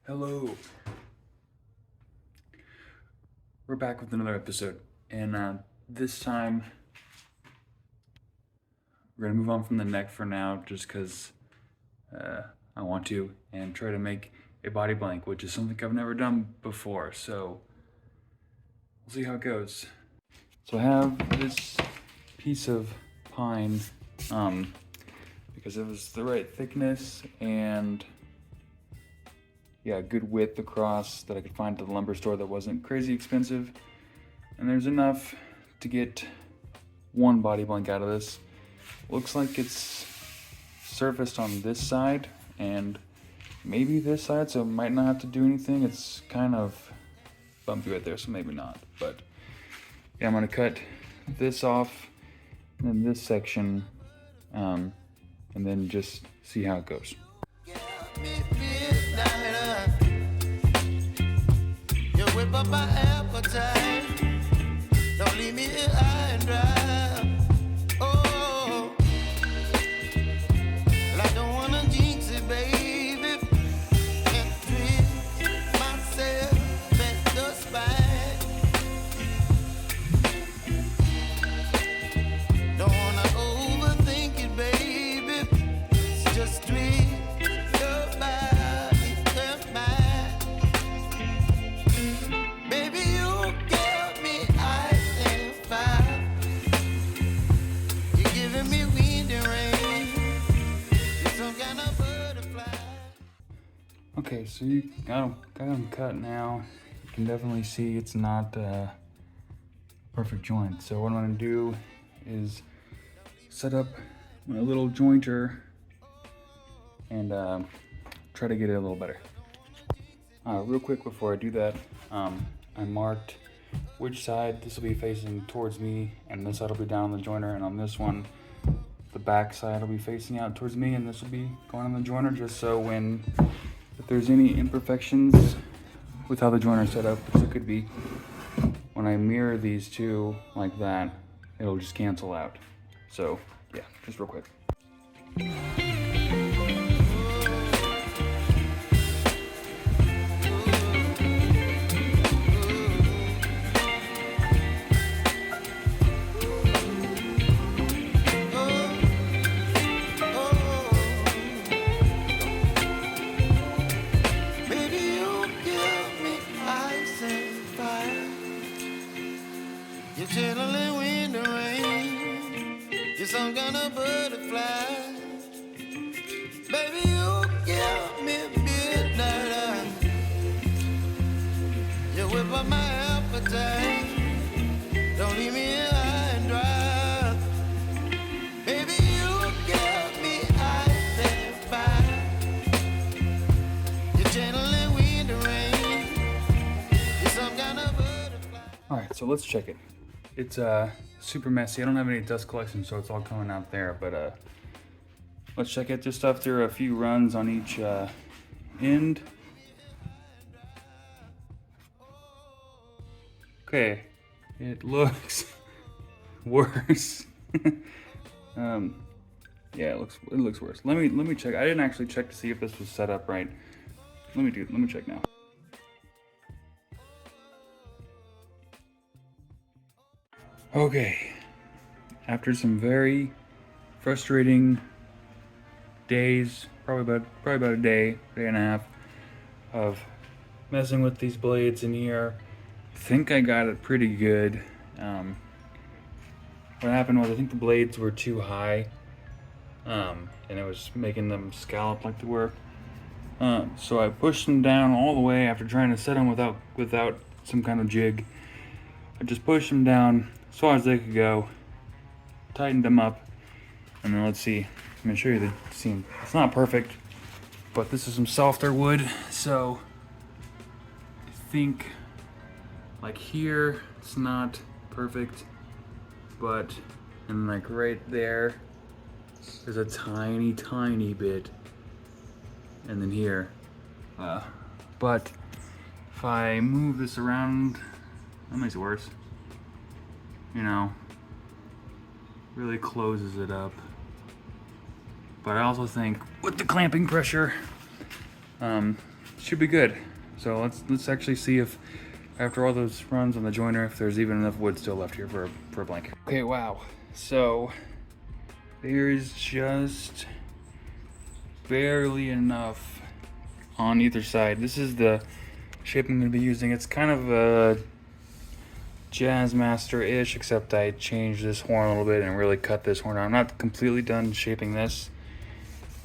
Hello. We're back with another episode, and this time we're gonna move on from the neck for now, just because I want to, and try to make a body blank, which is something I've never done before. So we'll see how it goes. So I have this piece of pine, because it was the right thickness and yeah, good width across that I could find at the lumber store that wasn't crazy expensive. And there's enough to get one body blank out of this. Looks like it's surfaced on this side and maybe this side, so it might not have to do anything. It's kind of bumpy right there, so maybe not. But yeah, I'm gonna cut this off and then this section, and then just see how it goes. Whip up my appetite. Don't leave me here high and dry. Oh, well, I don't wanna jinx it, baby, and twist myself at the spine. Don't wanna overthink it, baby. It's just twist your body and mine. Baby, you give me ice and fire. You're giving me wind and rain. You're some kind of butterfly. Okay, so you got them cut now. You can definitely see it's not a perfect joint. So what I'm gonna do is set up my little jointer and try to get it a little better. Real quick before I do that, I marked which side this will be facing towards me, and this side will be down on the jointer, and on this one, the back side will be facing out towards me, and this will be going on the jointer, just so if there's any imperfections with how the jointer is set up, which it could be, when I mirror these two like that, it'll just cancel out. So yeah, just real quick. Baby, you give me ice and fire. You're channeling wind and rain. You're some kind of butterfly. Baby, you give me midnight. You whip up my appetite. Don't leave me here high and dry. Baby, you give me ice and fire. You're channeling wind and rain. You're some kind of butterfly. All right, so let's check it. It's super messy. I don't have any dust collection, so it's all coming out there. But let's check it. Just after a few runs on each end. Okay, it looks worse. Yeah, it looks worse. Let me check. I didn't actually check to see if this was set up right. Let me check now. Okay, after some very frustrating days, probably about a day and a half of messing with these blades in here, I think I got it pretty good. What happened was I think the blades were too high, and it was making them scallop like they were. So I pushed them down all the way after trying to set them without some kind of jig. I just pushed them down as far as they could go, tightened them up, and then let's see. I'm gonna show you the seam. It's not perfect, but this is some softer wood, so I think like here it's not perfect, but and like right there, there's a tiny bit, and then here, but if I move this around, that makes it worse. You know, really closes it up. But I also think with the clamping pressure, should be good. So let's actually see if after all those runs on the joiner, if there's even enough wood still left here for a blanket. Okay, wow. So there's just barely enough on either side. This is the shape I'm going to be using. It's kind of a Jazzmaster-ish, except I changed this horn a little bit and really cut this horn out. I'm not completely done shaping this.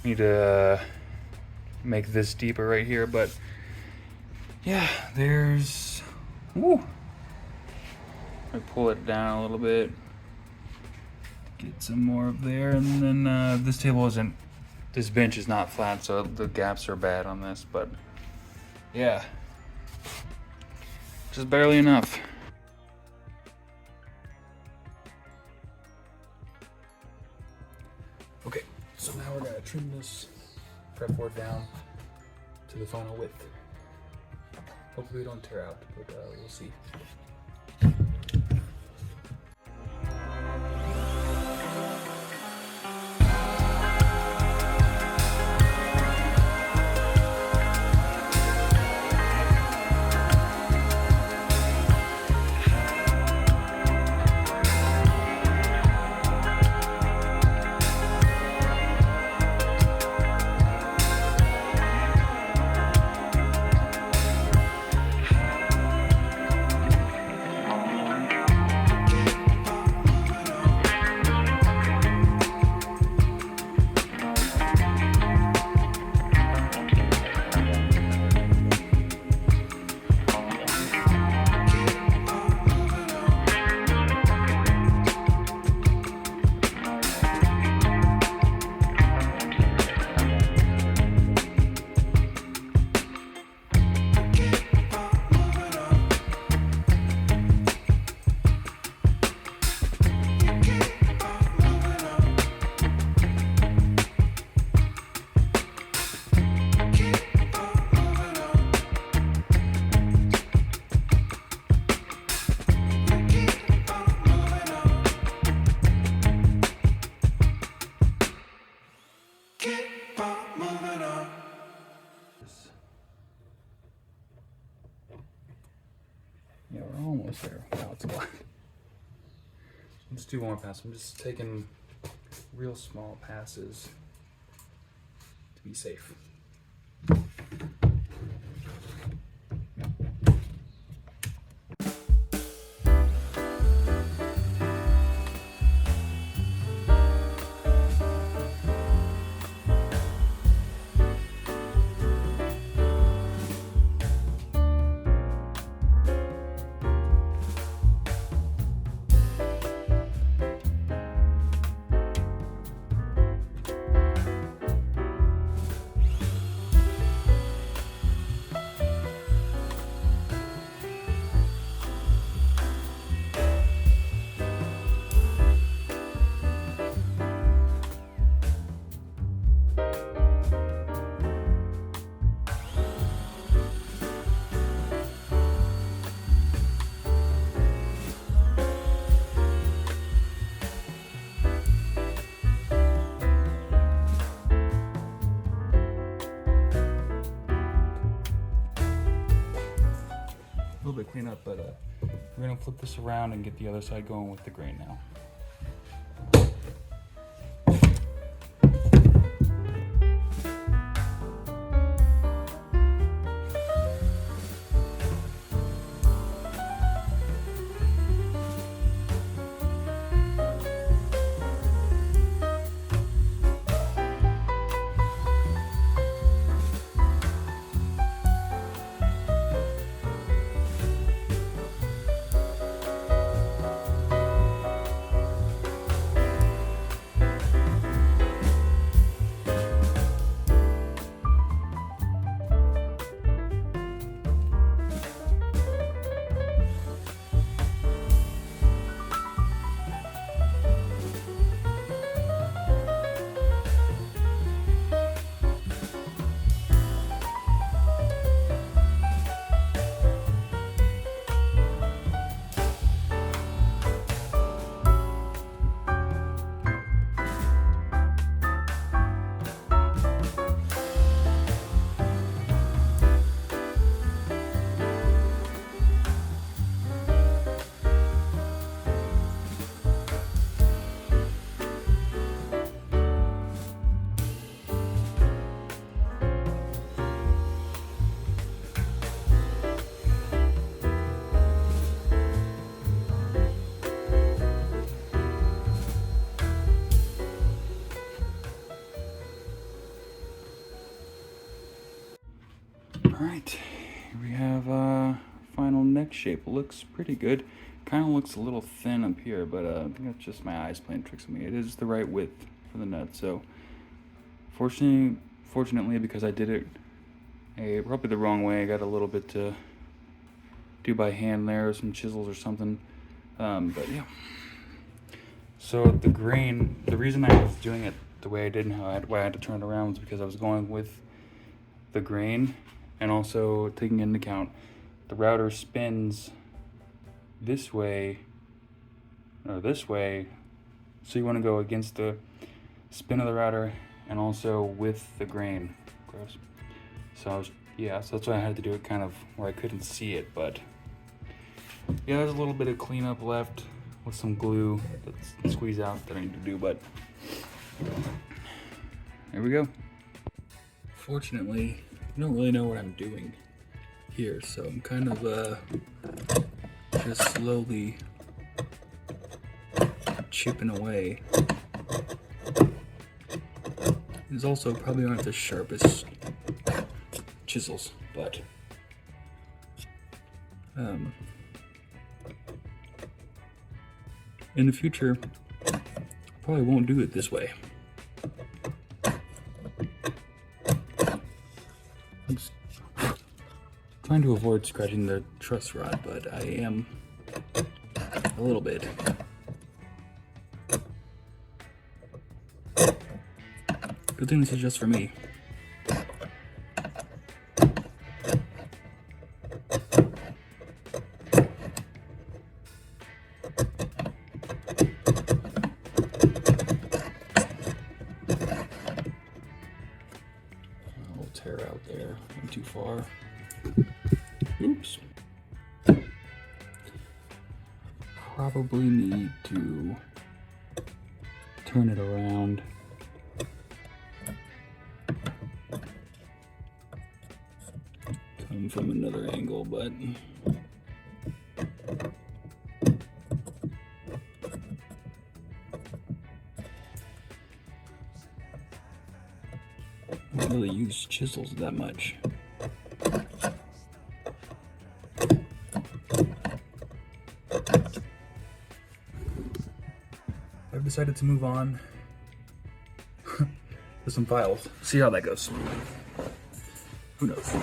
Need to make this deeper right here, but yeah, there's, woo. I pull it down a little bit, get some more up there, and then this bench is not flat, so the gaps are bad on this, but yeah, just barely enough. Okay, so now we're gonna trim this fretboard down to the final width. Hopefully we don't tear out, but we'll see. Yeah, we're almost there. Wow, it's a lot. Let's do one more pass. I'm just taking real small passes to be safe. Clean up, but we're gonna flip this around and get the other side going with the grain now. Alright, here we have final neck shape. Looks pretty good. Kind of looks a little thin up here, but I think that's just my eyes playing tricks on me. It is the right width for the nut, so fortunately, because I did it probably the wrong way, I got a little bit to do by hand there, some chisels or something. But yeah. So the grain, the reason I was doing it the way I did and why I had to turn it around was because I was going with the grain, and also taking into account the router spins this way or this way, so you want to go against the spin of the router and also with the grain. Gross. So so that's why I had to do it kind of where I couldn't see it, but yeah, there's a little bit of cleanup left with some glue that's squeeze out that I need to do, but there we go. Fortunately, I don't really know what I'm doing here, so I'm kind of just slowly chipping away. These also probably aren't the sharpest chisels, but in the future, I probably won't do it this way. I'm just trying to avoid scratching the truss rod, but I am a little bit. Good thing this is just for me. I'll tear out there. Went too far. Oops. Probably need to turn it around. Come from another angle, but I don't really use chisels that much. I've decided to move on to some files. See how that goes. Who knows?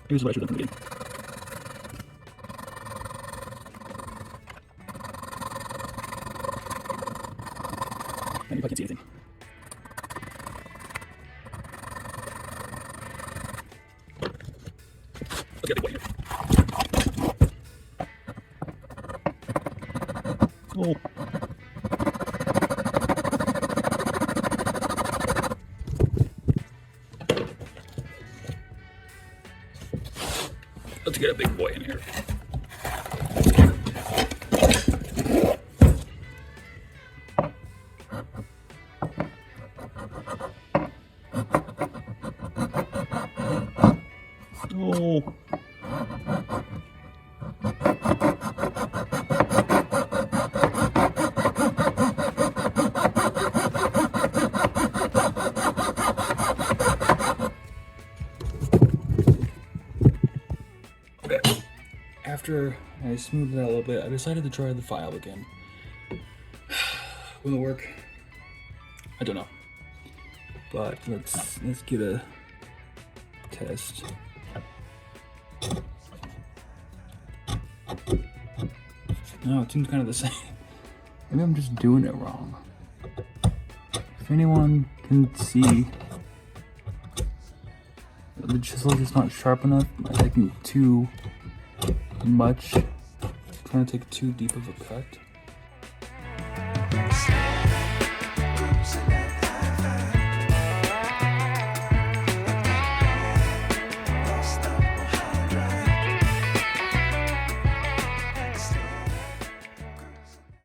Here's what I should have done from the beginning. And if I can't see anything. Let's get a big one here. Oh. Let's get a big boy in here. Oh. After I smoothed it out a little bit, I decided to try the file again. Will it work? I don't know. But let's get a test. No, it seems kind of the same. Maybe I'm just doing it wrong. If anyone can see, the chisel is just not sharp enough. I'm taking too much. I'm trying to take too deep of a cut.